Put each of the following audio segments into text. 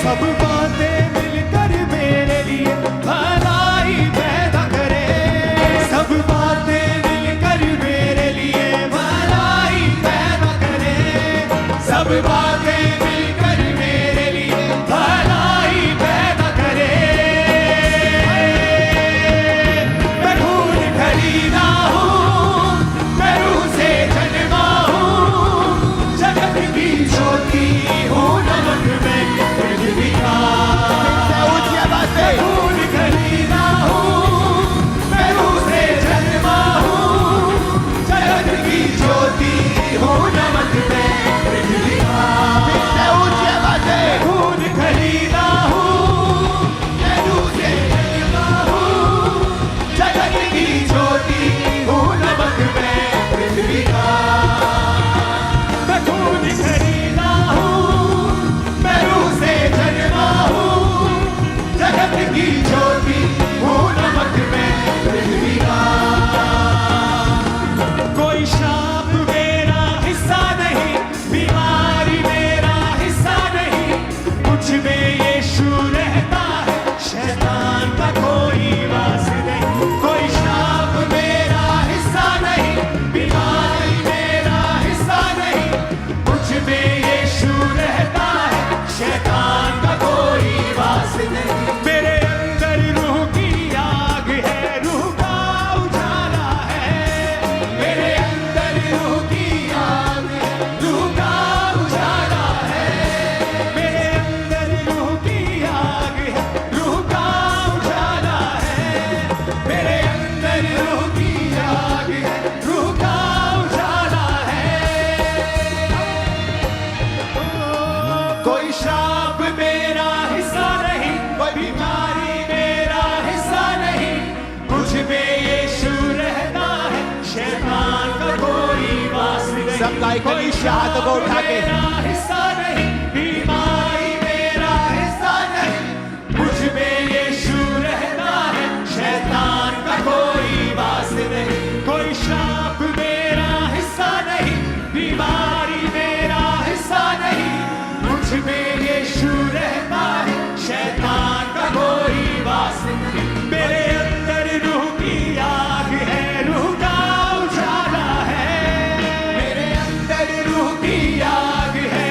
सब बातें मिलकर मेरे लिए भलाई पैदा करे, सब बातें मिलकर मेरे लिए भलाई पैदा करे, सब बातें मिलकर मेरे लिए भलाई पैदा करे। मैं खून खरीदा हूँ, मैं रूह से जन्मा हूँ, जगत की ज्योति हूँ, नमक में पृथ्वी का। मैं खून खरीदा हूँ, मैं रूह से जन्मा हूँ, जगत की ज्योति हूँ, नमक में पृथ्वी का। मैं खून खरीदा हूँ, मैं रूह से जन्मा हूँ, जगत की ज्योति हूँ, नमक में पृथ्वी का। मैं खून खरीदा हूँ, मैं रूह से जन्मा हूँ, जगत की ज्योति हूँ, नमक में पृथ्वी का। कोई श्राप मेरा हिस्सा नहीं, बीमारी मेरा हिस्सा नहीं, कुछ में यीशु रहता है, शैतान का कोई वास नहीं। कोई श्राप मेरा हिस्सा नहीं, बीमारी मेरा हिस्सा नहीं, कुछ में यीशु रहता है, शैतान का कोई वास नहीं। मेरे अंदर रूह की आग है, रूह का उजाला है, मेरे अंदर रूह की आग है, रूह का उजाला है, मेरे अंदर रूह की आग है, रूह का उजाला है, मेरे अंदर रूह की आग है, रूह का उजाला है। कोई श्राप मेरा हिस्सा नहीं, कोई बीमारी मेरा हिस्सा नहीं, कुछ में यीशु रहता है, शैतान का कोई वास नहीं। सब गायकों कोई नीचे हाथों को उठा के। मेरा हिस्सा नहीं, बीमारी मेरा हिस्सा नहीं, कुछ में यीशु रहता है, शैतान का कोई वास नहीं। कोई श्राप मेरा हिस्सा नहीं, बीमारी मेरा हिस्सा नहीं, कुछ में यीशु रहता है, शैतान का कोई वास नहीं। मेरे अंदर रूह की आग है, रूह का उजाला है, मेरे अंदर रूह की आग है,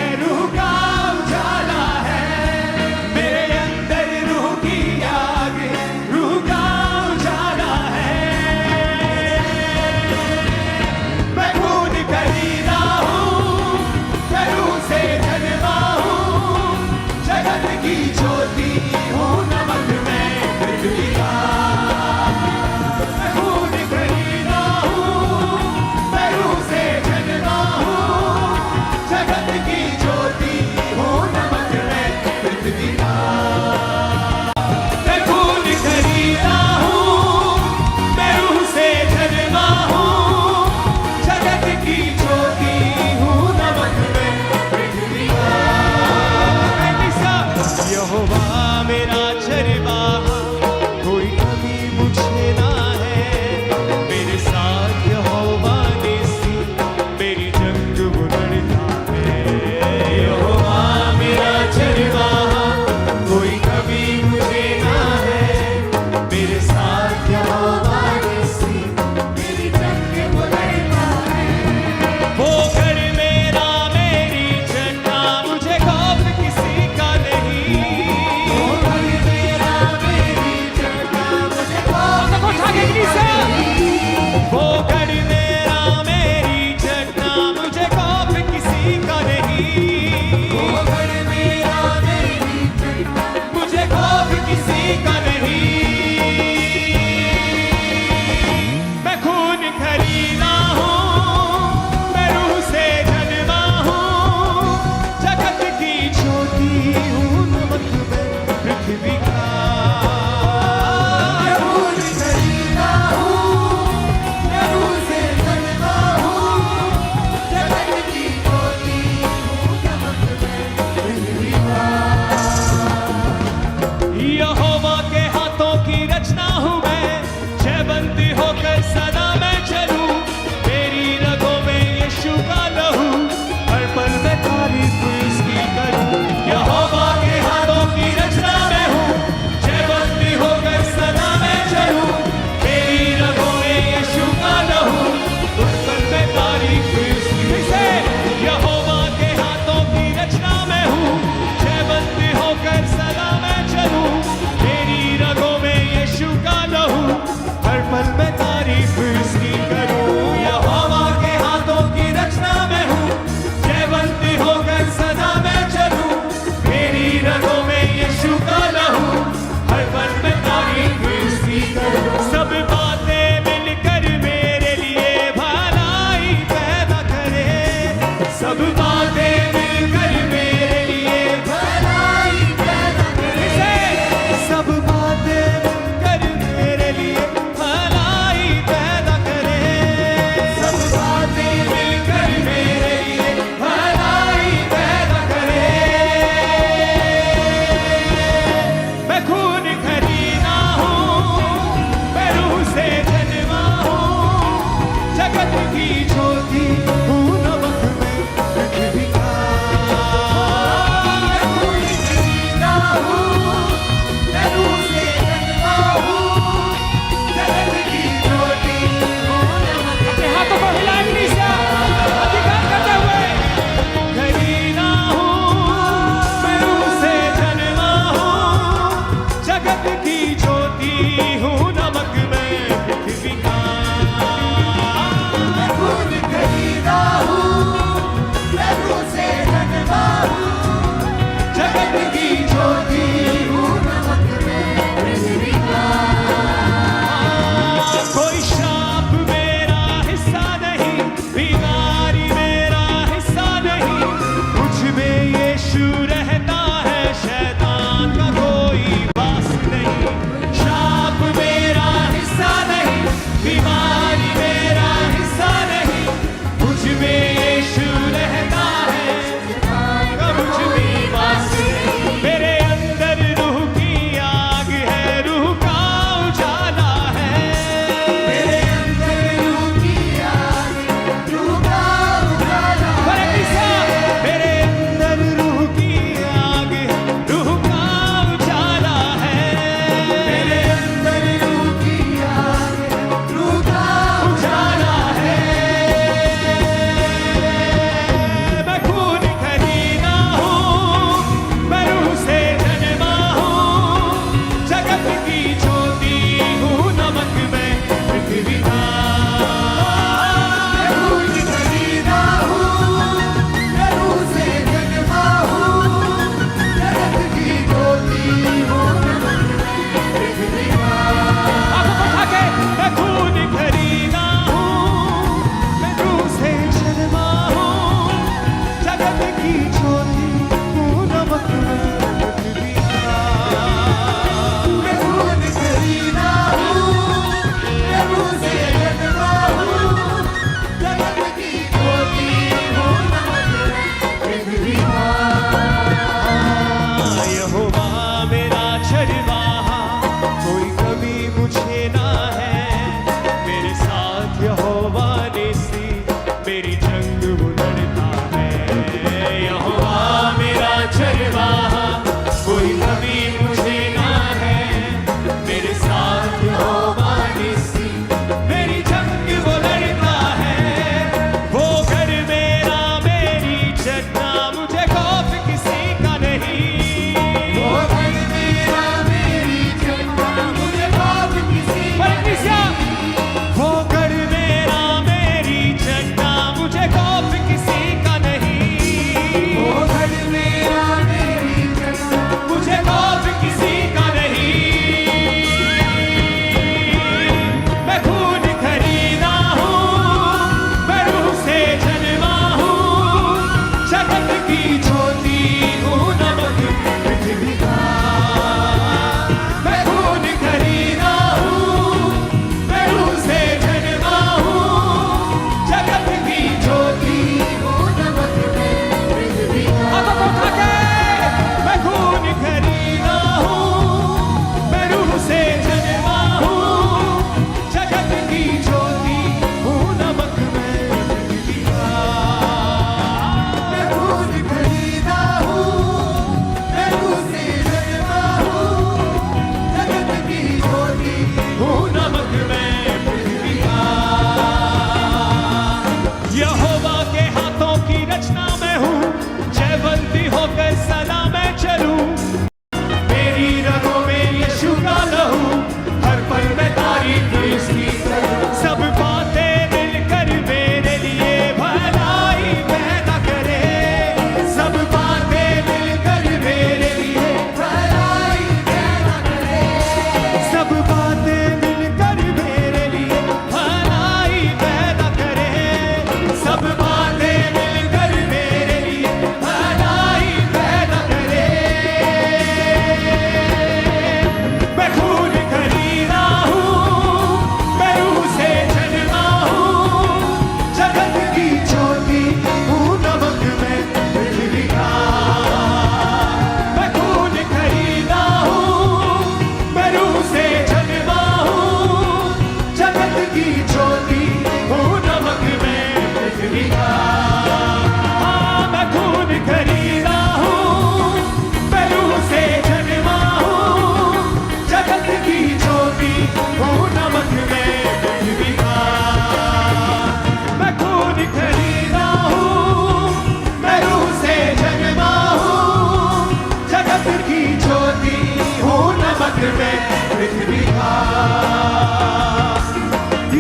नमक में पृथ्वी का।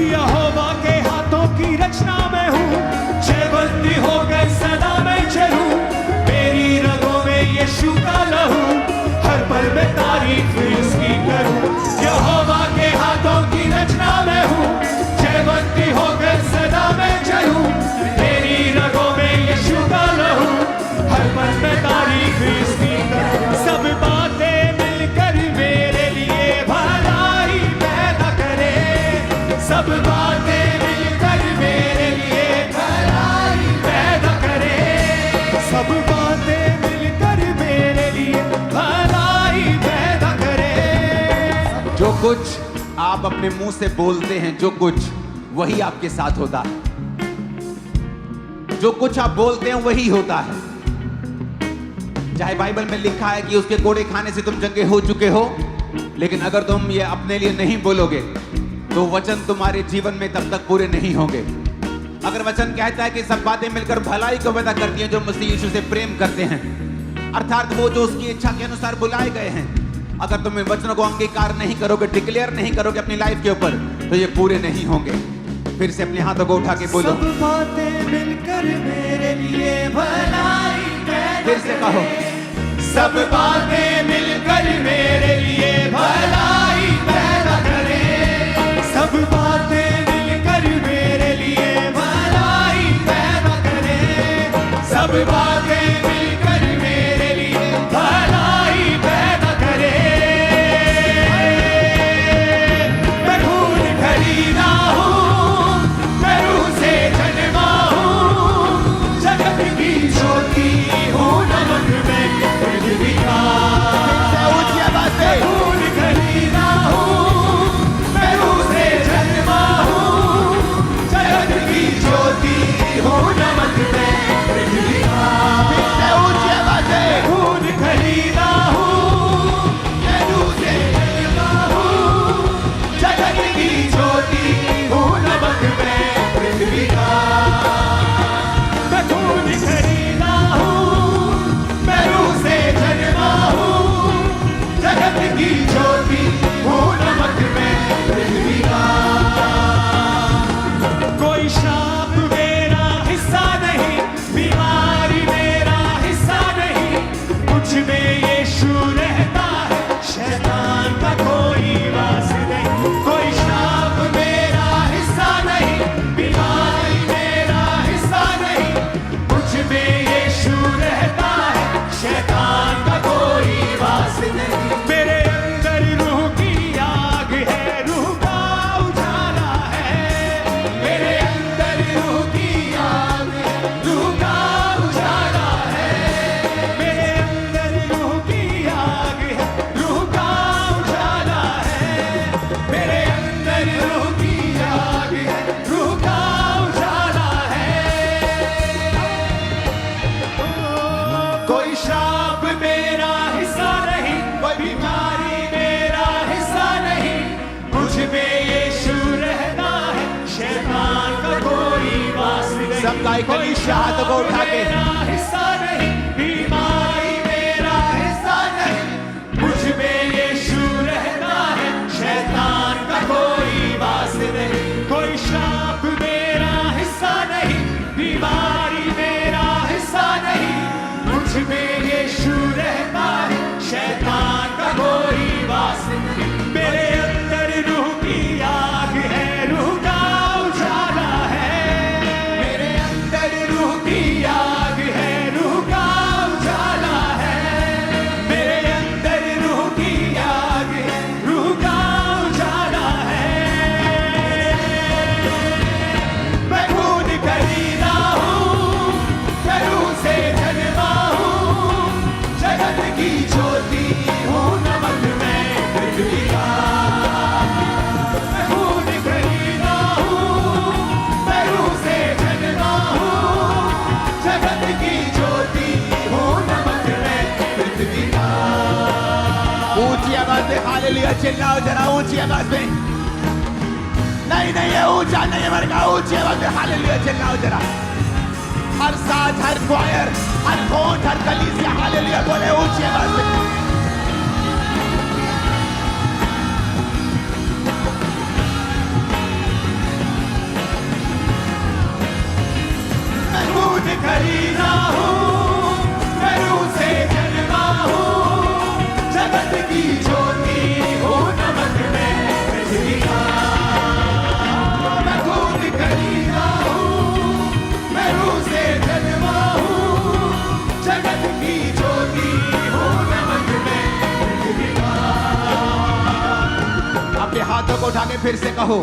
यहोवा के हाथों की रचना में हूँ, जयवंती होकर सदा मैं चलूं। मेरी रगों में यीशु का लहू, हर पल में तारीफ उसकी करूं। यहोवा के हाथों की रचना में हूँ, जयवंती होकर सदा मैं चलूं। मेरी रगों में यीशु का लहू, हर पल में तारीफ उसकी करूं। सब बातें मिलकर मेरे लिए भलाई पैदा करे, सब बातें मिलकर मेरे लिए भलाई पैदा करे, सब बातें मिलकर मेरे लिए भलाई पैदा करे। जो कुछ आप अपने मुंह से बोलते हैं, जो कुछ वही आपके साथ होता है। जो कुछ आप बोलते हैं वही होता है। चाहे बाइबल में लिखा है कि उसके कोड़े खाने से तुम चंगे हो चुके हो, लेकिन अगर तुम ये अपने लिए नहीं बोलोगे तो वचन तुम्हारे जीवन में तब तक पूरे नहीं होंगे। अगर वचन कहता है कि सब बातें मिलकर भलाई को पैदा करती हैं जो मसीह यीशु से प्रेम करते हैं, अर्थात वो जो उसकी इच्छा के अनुसार बुलाए गए हैं, अगर तुम इन वचनों को अंगीकार नहीं करोगे, डिक्लेयर नहीं करोगे अपनी लाइफ के ऊपर, तो ये पूरे नहीं होंगे। फिर से अपने हाथों को उठा के बोलो, सब बातें मिलकर मेरे लिए भलाई पैदा फिर से कहो, सब बातें मिलकर मेरे लिए भलाई पैदा करे, सब बातें मिलकर मेरे लिए भलाई पैदा करे, सब बातें मिलकर मेरे लिए भलाई पैदा करे। मैं खून खरीदा हूँ, मैं रूह से जन्मा हूँ, जगत की ज्योति हूँ, नमक में पृथ्वी का। ऊंची आवाज से, खून खरीदा हूँ, मैं रूह से जन्मा हूँ, जगत की ज्योति हूँ, नमक में पृथ्वी का। ऊंची आवाज से, खून खरीदा हूँ, मैं रूह से जन्मा हूँ, जगत की ज्योति हूँ, नमक में पृथ्वी का। मैं खून खरीदा हूँ, मैं रूह से जन्मा हूँ, जगत की ज्योति हूँ, नमक में पृथ्वी का। कोई श्राप मेरा हिस्सा नहीं, बीमारी मेरा हिस्सा नहीं, मुझ में यीशु रहता है, शैतान का कोई वास नहीं। कोई श्राप मेरा हिस्सा नहीं, बीमारी मेरा हिस्सा नहीं, मुझ में यीशु रहता है, शैतान का कोई वास नहीं। मेरे अंदर रूह की आग है, रूह का उजाला है, मेरे अंदर रूह की आग है, रूह का उजाला है, मेरे अंदर रूह की आग है, रूह का उजाला है, मेरे अंदर रूह की आग है, रूह का उजाला है। कोई श्राप मेरा हिस्सा नहीं, कोई बीमारी मेरा हिस्सा नहीं, मुझ में यीशु रहता है, शैतान का कोई वास नहीं। सब गाय को नीचे हाथों को उठा के, मेरा हिस्सा नहीं, बीमारी मेरा हिस्सा नहीं, मुझ में यीशु रहता है, शैतान का कोई वास नहीं। कोई श्राप मेरा हिस्सा नहीं, बीमारी मेरा हिस्सा नहीं, मुझ में यीशु रहता है, शैतान का कोई वास नहीं। मेरे अंदर रूह की आग है, रूह का उजाला है, मेरे अंदर रूह की आग है, रूह का उजाला है, मेरे अंदर रूह की आग है, रूह का उजाला है। मैं खून खरीदा हूँ, मैं रूह से जन्मा हूँ, जगत की ज्योति हूँ, नमक में पृथ्वी का। मैं खून खरीदा हूँ, मैं रूह से जन्मा हूँ, जगत की ज्योति हूँ, नमक में पृथ्वी का। ऊंची आवाज में हालेलुया चिल्लाओ जरा, ऊंची आवाज में। नहीं नहीं, ये ऊंचा नहीं है मरगा, ऊंची आवाज में हालेलुया चिल्लाओ जरा। हर साथ, हर क्वायर, हर कोट, हर कलीसिया हालेलुया बोले ऊंची आवाज में। उठा के फिर से कहो,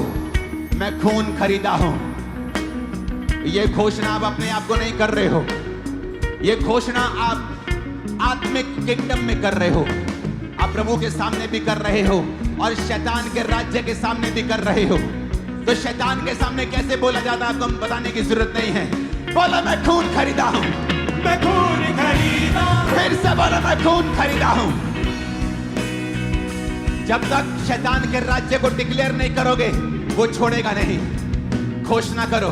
मैं खून खरीदा हूं। ये घोषणा आप अपने आप को नहीं कर रहे हो, ये घोषणा आप आत्मिक किंगडम में कर रहे हो, आप प्रभु के सामने भी कर रहे हो और शैतान के राज्य के सामने भी कर रहे हो। तो शैतान के सामने कैसे बोला जाता है आपको बताने की जरूरत नहीं है। बोलो मैं खून खरीदा हूं, मैं खून खरीदा। फिर से बोलो मैं खून खरीदा हूं। जब तक शैतान के राज्य को डिक्लेयर नहीं करोगे वो छोड़ेगा नहीं। घोषणा करो,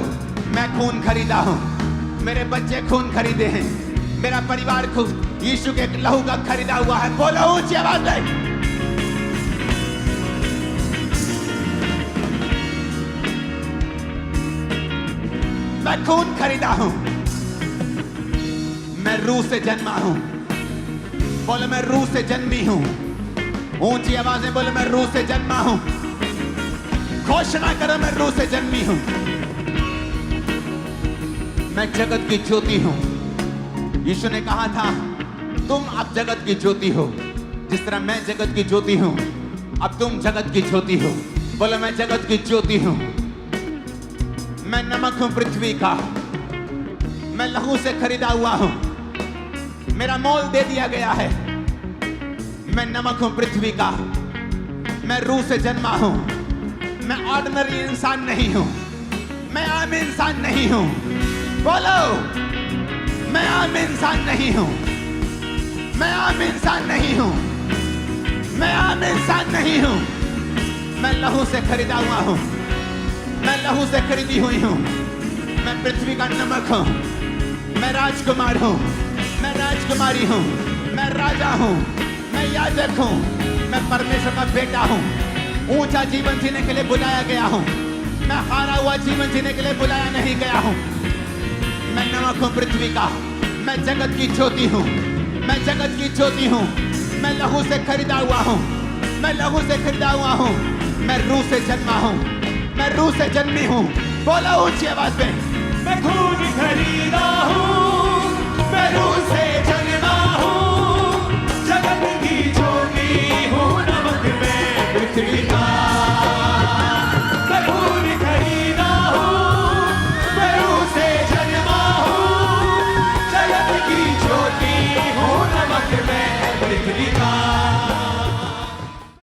मैं खून खरीदा हूं, मेरे बच्चे खून खरीदे हैं, मेरा परिवार खून यीशु के लहू का खरीदा हुआ है। बोलो ऊंची आवाज में, मैं खून खरीदा हूं, मैं रूह से जन्मा हूं। बोलो मैं रूह से जन्मी हूं। ऊंची आवाज में बोलो मैं रूह से जन्मा हूं। घोषणा करो मैं रूह से जन्मी हूं। मैं जगत की ज्योति हूं। यीशु ने कहा था तुम अब जगत की ज्योति हो, जिस तरह मैं जगत की ज्योति हूं अब तुम जगत की ज्योति हो। बोलो मैं जगत की ज्योति हूं। मैं नमक हूं पृथ्वी का, मैं लहू से खरीदा हुआ हूं, मेरा मोल दे दिया गया है। मैं नमक हूं पृथ्वी का, मैं रूह से जन्मा हूं, मैं ऑर्डिनरी इंसान नहीं हूं, मैं आम इंसान नहीं हूं। बोलो मैं आम इंसान नहीं हूं, मैं आम इंसान नहीं हूं, मैं आम इंसान नहीं हूं। मैं लहू से खरीदा हुआ हूं, मैं लहू से खरीदी हुई हूं। मैं पृथ्वी का नमक हूं, मैं राजकुमार हूं, मैं राजकुमारी हूं, मैं राजा हूं, मैं याजक हूं, मैं परमेश्वर का बेटा हूं। ऊंचा जीवन जीने के लिए बुलाया गया हूं, मैं हारा हुआ जीवन जीने के लिए बुलाया नहीं गया हूं। मैं नमक हूं पृथ्वी का, मैं जगत की ज्योति हूं, मैं जगत की ज्योति हूं। मैं लहू से खरीदा हुआ हूं, मैं लहू से खरीदा हुआ हूं। मैं रूह से जन्मा हूं, मैं रूह से जन्मी हूं। बोलो ऊंची आवाज में, मैं खून खरीदा हूँ, मैं रूह से